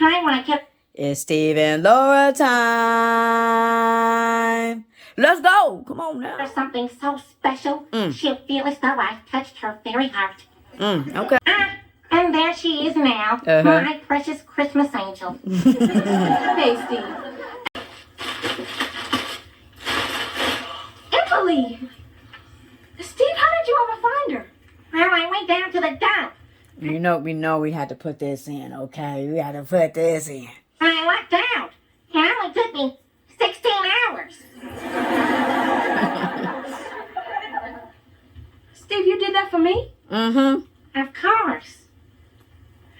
I want to keep... It's Steve and Laura time. Let's go. Come on now. There's something so special. She'll feel as though I touched her very heart. Okay. And there she is now, my precious Christmas angel. Hey, Steve. Emily! Steve, how did you ever find her? Well, I went down to the dump. We know we had to put this in, okay? We had to put this in. I lucked out. It only took me 16 hours. Steve, you did that for me? Mm-hmm. Of course.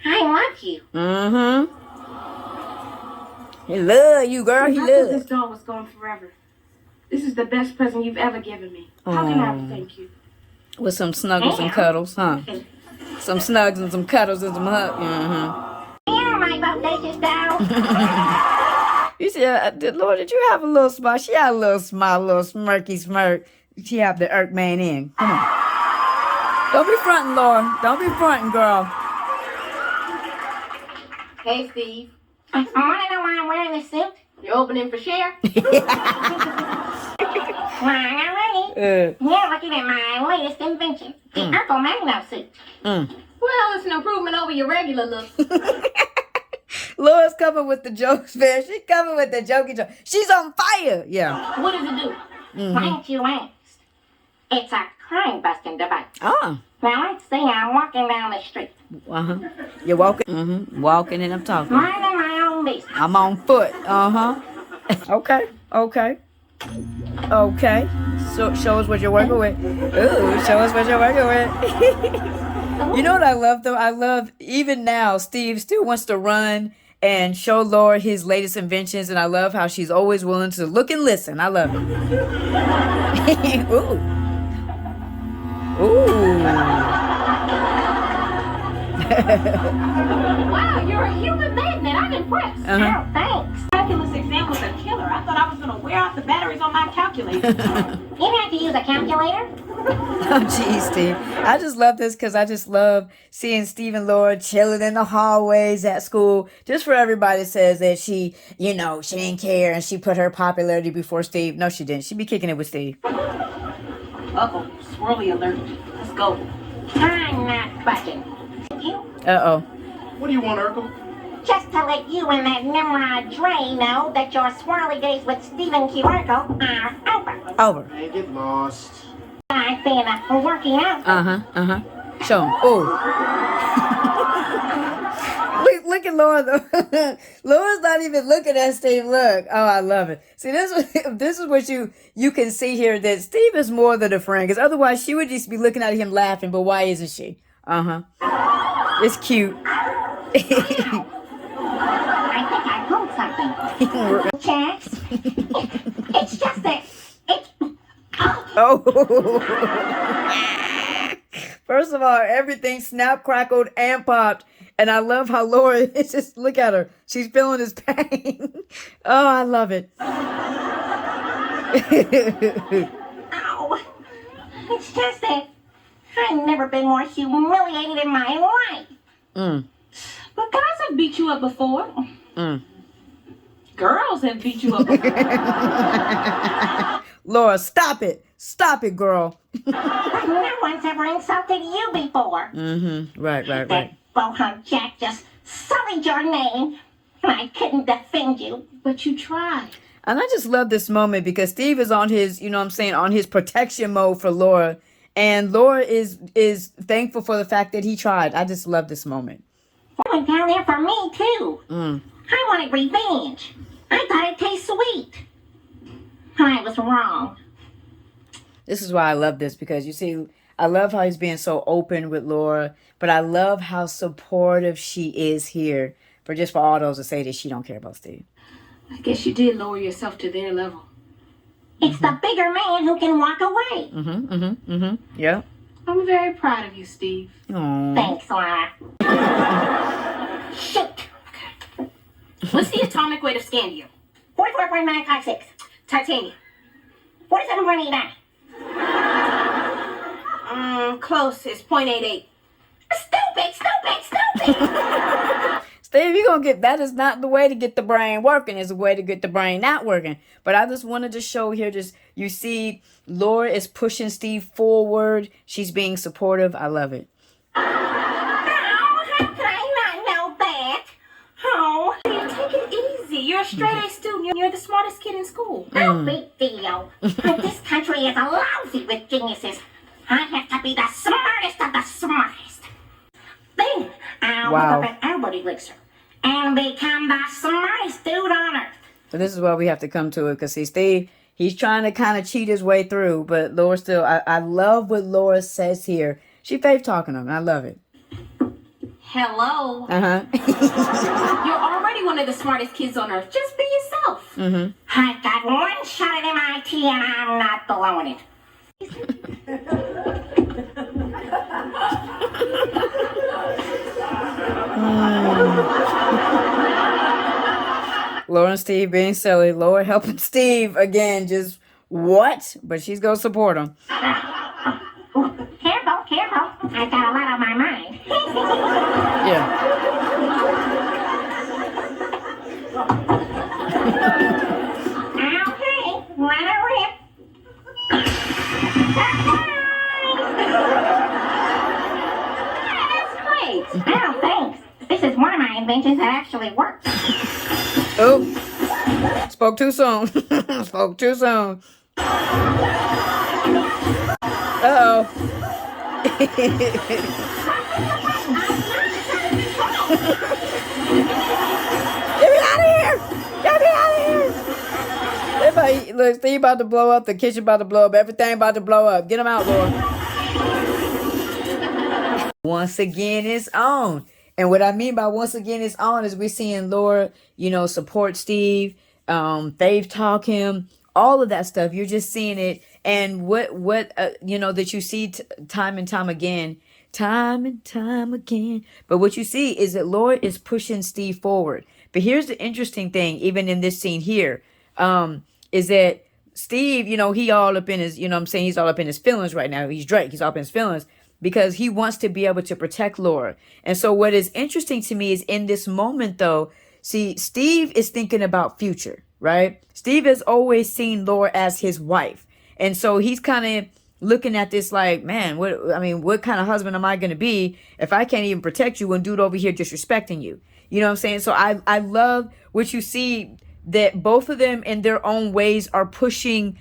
I love you. Mm-hmm. He love you, girl. He I thought love. this doll was gone forever. This is the best present you've ever given me. How can I thank you? With some snuggles and cuddles, huh? Some snugs and some cuddles and some hugs. Mm-hmm. You're my bodacious doll. You see, Lord, did you have a little smile? She had a little smile, a little smirky smirk. She had the irk man in. Come on. Don't be fronting, Laura. Don't be fronting, girl. Hey, Steve. I want to know why I'm wearing this suit. You're opening for share? Why, I'm ready. You're looking at my latest invention, the Uncle Magno suit. Well, it's an improvement over your regular look. Laura's coming with the jokes, man. She's coming with the jokey joke. She's on fire. Yeah. What does it do? Why don't you ask? It's a crime-busting device. Oh. Now, let's say I'm walking down the street. You're walking. Mm-hmm. Walking and I'm talking. Minding my own business. I'm on foot. Okay. So show us what you're working with. Ooh, show us what you're working with. You know what I love though? I love even now Steve still wants to run and show Laura his latest inventions, and I love how she's always willing to look and listen. I love it. Ooh. Wow, you're a human magnet. I'm impressed. Oh, thanks. Calculus exam was a killer. I thought I was going to wear out the batteries on my calculator. You have to use a calculator? Oh, geez, Steve. I just love this because I just love seeing Steve and Laura chilling in the hallways at school. Just for everybody says that she didn't care and she put her popularity before Steve. No, she didn't. She be kicking it with Steve. Uh-oh, swirly alert. Let's go. I'm not budging. You? Uh-oh. What do you want, Urkel? Just to let you and that Nimrod Dre know that your swirly days with Stephen Q. Urkel are over. Hey, get lost. I've been working out. Show him. Oh. look at Laura though. Laura's not even looking at Steve. Look. Oh, I love it. See, this is what you can see here, that Steve is more than a friend, because otherwise she would just be looking at him laughing, but why isn't she? It's cute. I think I pulled something. Chance. It's just that. Oh. First of all, everything snap, crackled, and popped. And I love how Laura is just, look at her. She's feeling his pain. Oh, I love it. Ow. It's just that I've never been more humiliated in my life. But guys have beat you up before. Girls have beat you up before. Laura, stop it. Stop it, girl. No one's ever insulted you before. Right. That bohunk Jack just sullied your name, and I couldn't defend you. But you tried. And I just love this moment because Steve is on his, on his protection mode for Laura. And Laura is thankful for the fact that he tried. I just love this moment. You went down there for me, too. I wanted revenge. I thought it tasted sweet. I was wrong. This is why I love this, because you see, I love how he's being so open with Laura, but I love how supportive she is here for all those that say that she don't care about Steve. I guess you did lower yourself to their level. It's the bigger man who can walk away. Yeah. I'm very proud of you, Steve. Aww. Thanks, Laura. Shoot. What's the atomic weight of scandium? 44.956. Titanium. 47.89. Close. It's 0.88. Stupid. Steve, you're gonna get that is not the way to get the brain working, it's a way to get the brain not working. But I just wanted to show here, just you see Laura is pushing Steve forward. She's being supportive. I love it. Oh, how could I not know that? Oh, Take it easy. You're a straight A student. You're the smartest kid in school. no big deal. But this country is lousy with geniuses. I have to be the smartest of the smartest. Then I'll Wow. look up an Albert elixir and become the smartest dude on earth. So this is why we have to come to it, because see, Steve, he's trying to kind of cheat his way through, but Laura still, I love what Laura says here. She faith talking him. I love it. Hello. Uh-huh. You're already one of the smartest kids on earth. Just be yourself. I've got one shot at MIT and I'm not blowing it. Laura and Steve being silly. Laura helping Steve again. Just what? But she's gonna support him. Careful, careful. I've got a lot on my mind. Yeah. Okay, let her rip. That's great. Oh, thanks. This is one of my inventions that actually works. Oh, spoke too soon. Spoke too soon. Uh-oh. Get me out of here! Get me out of here! Everybody, look, Steve about to blow up. The kitchen about to blow up. Everything about to blow up. Get him out, Laura. Once again, it's on. And what I mean by once again it's on is we're seeing Laura, support Steve, faith talk him, all of that stuff. You're just seeing it. And what that you see time and time again. But what you see is that Laura is pushing Steve forward. But here's the interesting thing, even in this scene here, is that Steve, he all up in his, he's all up in his feelings right now. He's Drake. He's all up in his feelings, because he wants to be able to protect Laura. And so what is interesting to me is in this moment, though, see, Steve is thinking about future, right? Steve has always seen Laura as his wife. And so he's kind of looking at this like, man, what kind of husband am I going to be if I can't even protect you and dude over here disrespecting you? You know what I'm saying? So I love what you see, that both of them in their own ways are pushing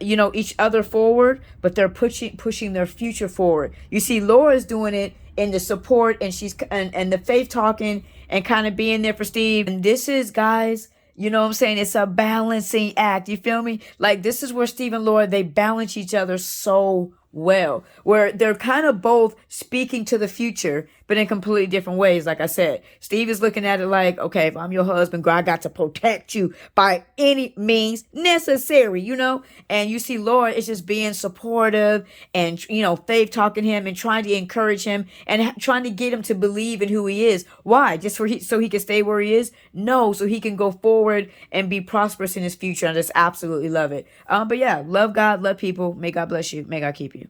each other forward, but they're pushing their future forward. You see Laura's doing it in the support, and she's and the faith talking and kind of being there for Steve. And this is, guys, it's a balancing act. You feel me? Like, this is where Steve and Laura, they balance each other so well, where they're kind of both speaking to the future, but in completely different ways. Like I said, Steve is looking at it like, okay, if I'm your husband, girl, I got to protect you by any means necessary, and you see Laura is just being supportive and, faith talking him and trying to encourage him and trying to get him to believe in who he is. Why? Just so he can stay where he is? No, so he can go forward and be prosperous in his future. I just absolutely love it. But yeah, love God, love people. May God bless you. May God keep you.